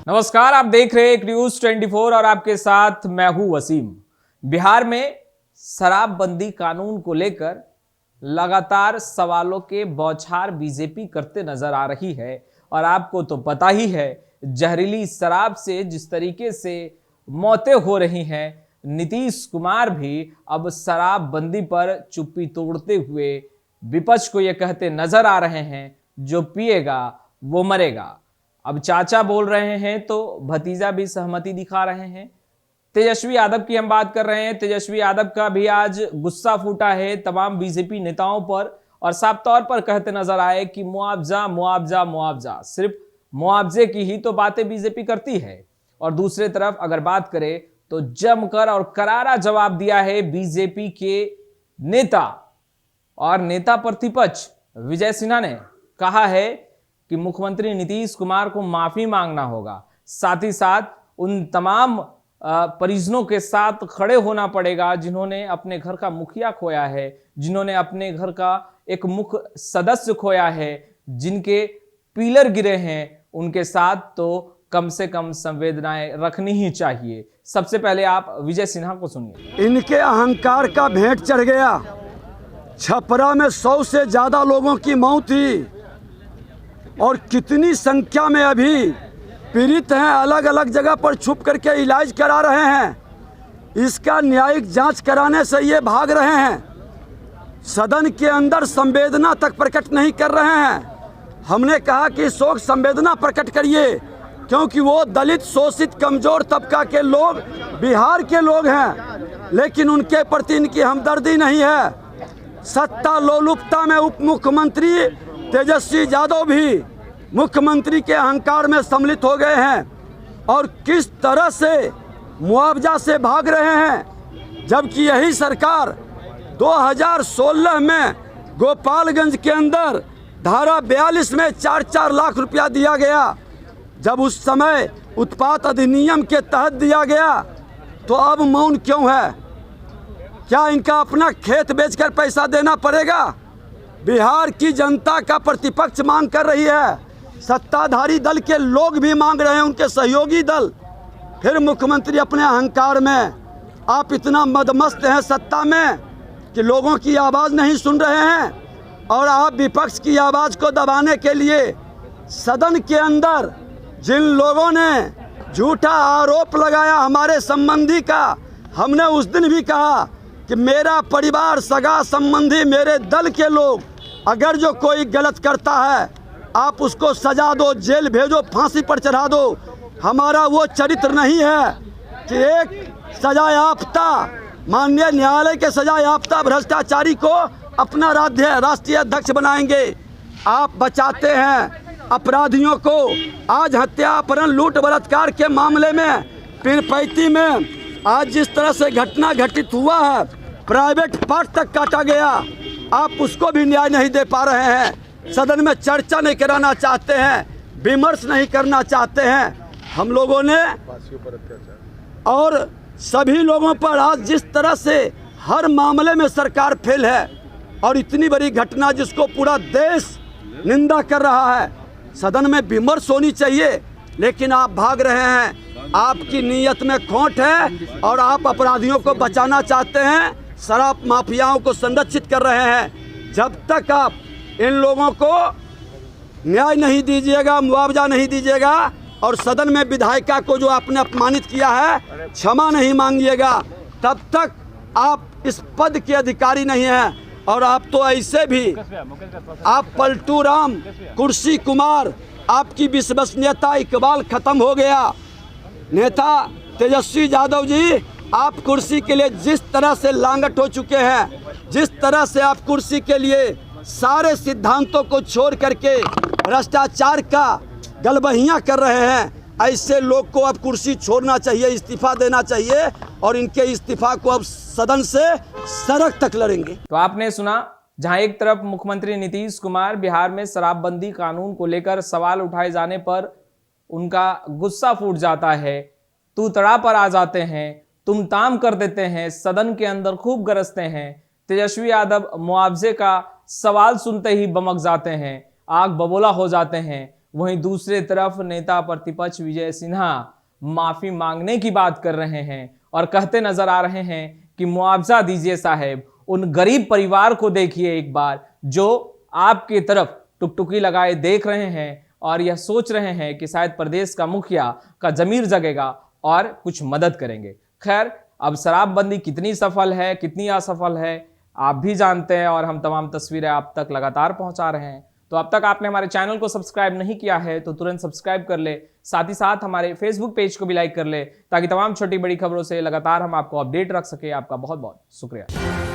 नमस्कार, आप देख रहे हैं एक न्यूज 24 और आपके साथ मैं हूं वसीम। बिहार में शराबबंदी कानून को लेकर लगातार सवालों के बौछार बीजेपी करते नजर आ रही है और आपको तो पता ही है, जहरीली शराब से जिस तरीके से मौतें हो रही हैं, नीतीश कुमार भी अब शराबबंदी पर चुप्पी तोड़ते हुए विपक्ष को यह कहते नजर आ रहे हैं, जो पिएगा वो मरेगा। अब चाचा बोल रहे हैं तो भतीजा भी सहमति दिखा रहे हैं। तेजस्वी यादव की हम बात कर रहे हैं। तेजस्वी यादव का भी आज गुस्सा फूटा है तमाम बीजेपी नेताओं पर और साफ तौर पर कहते नजर आए कि मुआवजा मुआवजा मुआवजा, सिर्फ मुआवजे की ही तो बातें बीजेपी करती है। और दूसरी तरफ अगर बात करें तो जमकर और करारा जवाब दिया है बीजेपी के नेता और नेता प्रतिपक्ष विजय सिन्हा ने। कहा है कि मुख्यमंत्री नीतीश कुमार को माफी मांगना होगा, साथ ही साथ उन तमाम परिजनों के साथ खड़े होना पड़ेगा जिन्होंने अपने घर का मुखिया खोया है, जिन्होंने अपने घर का एक मुख्य सदस्य खोया है, जिनके पिलर गिरे हैं, उनके साथ तो कम से कम संवेदनाएं रखनी ही चाहिए। सबसे पहले आप विजय सिन्हा को सुनिए। इनके अहंकार का भेंट चढ़ गया। छपरा में 100 से ज्यादा लोगों की मौत हुई और कितनी संख्या में अभी पीड़ित हैं, अलग अलग जगह पर छुप करके इलाज करा रहे हैं। इसका न्यायिक जांच कराने से ये भाग रहे हैं। सदन के अंदर संवेदना तक प्रकट नहीं कर रहे हैं। हमने कहा कि शोक संवेदना प्रकट करिए, क्योंकि वो दलित, शोषित, कमजोर तबका के लोग बिहार के लोग हैं, लेकिन उनके प्रति इनकी हमदर्दी नहीं है। सत्ता लोलुपता में उप मुख्यमंत्री तेजस्वी यादव भी मुख्यमंत्री के अहंकार में सम्मिलित हो गए हैं और किस तरह से मुआवजा से भाग रहे हैं, जबकि यही सरकार 2016 में गोपालगंज के अंदर धारा 42 में 4-4 लाख रुपया दिया गया। जब उस समय उत्पाद अधिनियम के तहत दिया गया तो अब मौन क्यों है? क्या इनका अपना खेत बेचकर पैसा देना पड़ेगा? बिहार की जनता का प्रतिपक्ष मांग कर रही है, सत्ताधारी दल के लोग भी मांग रहे हैं, उनके सहयोगी दल। फिर मुख्यमंत्री अपने अहंकार में, आप इतना मदमस्त हैं सत्ता में कि लोगों की आवाज़ नहीं सुन रहे हैं और आप विपक्ष की आवाज़ को दबाने के लिए सदन के अंदर जिन लोगों ने झूठा आरोप लगाया हमारे संबंधी का, हमने उस दिन भी कहा कि मेरा परिवार, सगा संबंधी, मेरे दल के लोग, अगर जो कोई गलत करता है आप उसको सजा दो, जेल भेजो, फांसी पर चढ़ा दो। हमारा वो चरित्र नहीं है कि एक सजायाफ्ता, माननीय न्यायालय के सजायाफ्ता भ्रष्टाचारी को अपना राष्ट्रीय अध्यक्ष बनाएंगे। आप बचाते हैं अपराधियों को। आज हत्या, अपहरण, लूट, बलात्कार के मामले में पीरपैती में आज जिस तरह से घटना घटित हुआ है, प्राइवेट पार्ट तक काटा गया, आप उसको भी न्याय नहीं दे पा रहे हैं। सदन में चर्चा नहीं कराना चाहते हैं, विमर्श नहीं करना चाहते हैं। हम लोगों ने और सभी लोगों पर आज जिस तरह से हर मामले में सरकार फेल है और इतनी बड़ी घटना जिसको पूरा देश निंदा कर रहा है, सदन में विमर्श होनी चाहिए, लेकिन आप भाग रहे हैं। आपकी नीयत में खोट है और आप अपराधियों को बचाना चाहते हैं, शराब माफियाओं को संरक्षित कर रहे हैं। जब तक आप इन लोगों को न्याय नहीं दीजिएगा, मुआवजा नहीं दीजिएगा और सदन में विधायिका को जो आपने अपमानित किया है क्षमा नहीं मांगिएगा, तब तक आप इस पद के अधिकारी नहीं हैं। और आप तो ऐसे भी, आप पलटू राम, कुर्सी कुमार, आपकी विश्वसनीयता, इकबाल खत्म हो गया। नेता तेजस्वी यादव जी, आप कुर्सी के लिए जिस तरह से लांगट हो चुके हैं, जिस तरह से आप कुर्सी के लिए सारे सिद्धांतों को छोड़ करके भ्रष्टाचार का गलबहियां कर रहे हैं, ऐसे लोग को अब कुर्सी छोड़ना चाहिए, इस्तीफा देना चाहिए और इनके इस्तीफा को अब सदन से सड़क तक लड़ेंगे। तो आपने सुना, जहां एक तरफ मुख्यमंत्री नीतीश कुमार बिहार में शराबबंदी कानून को लेकर सवाल उठाए जाने पर उनका गुस्सा फूट जाता है, तू तड़ा पर आ जाते हैं, तुमताम कर देते हैं, सदन के अंदर खूब गरजते हैं। तेजस्वी यादव मुआवजे का सवाल सुनते ही बमक जाते हैं, आग बबूला हो जाते हैं। वहीं दूसरे तरफ नेता प्रतिपक्ष विजय सिन्हा माफी मांगने की बात कर रहे हैं और कहते नजर आ रहे हैं कि मुआवजा दीजिए साहब, उन गरीब परिवार को देखिए एक बार जो आपकी तरफ टुकटुकी लगाए देख रहे हैं और यह सोच रहे हैं कि शायद प्रदेश का मुखिया का जमीर जगेगा और कुछ मदद करेंगे। खैर, अब शराबबंदी कितनी सफल है, कितनी असफल है, आप भी जानते हैं और हम तमाम तस्वीरें आप तक लगातार पहुंचा रहे हैं। तो अब तक आपने हमारे चैनल को सब्सक्राइब नहीं किया है तो तुरंत सब्सक्राइब कर ले, साथ ही साथ हमारे फेसबुक पेज को भी लाइक कर ले, ताकि तमाम छोटी बड़ी खबरों से लगातार हम आपको अपडेट रख सके। आपका बहुत बहुत शुक्रिया।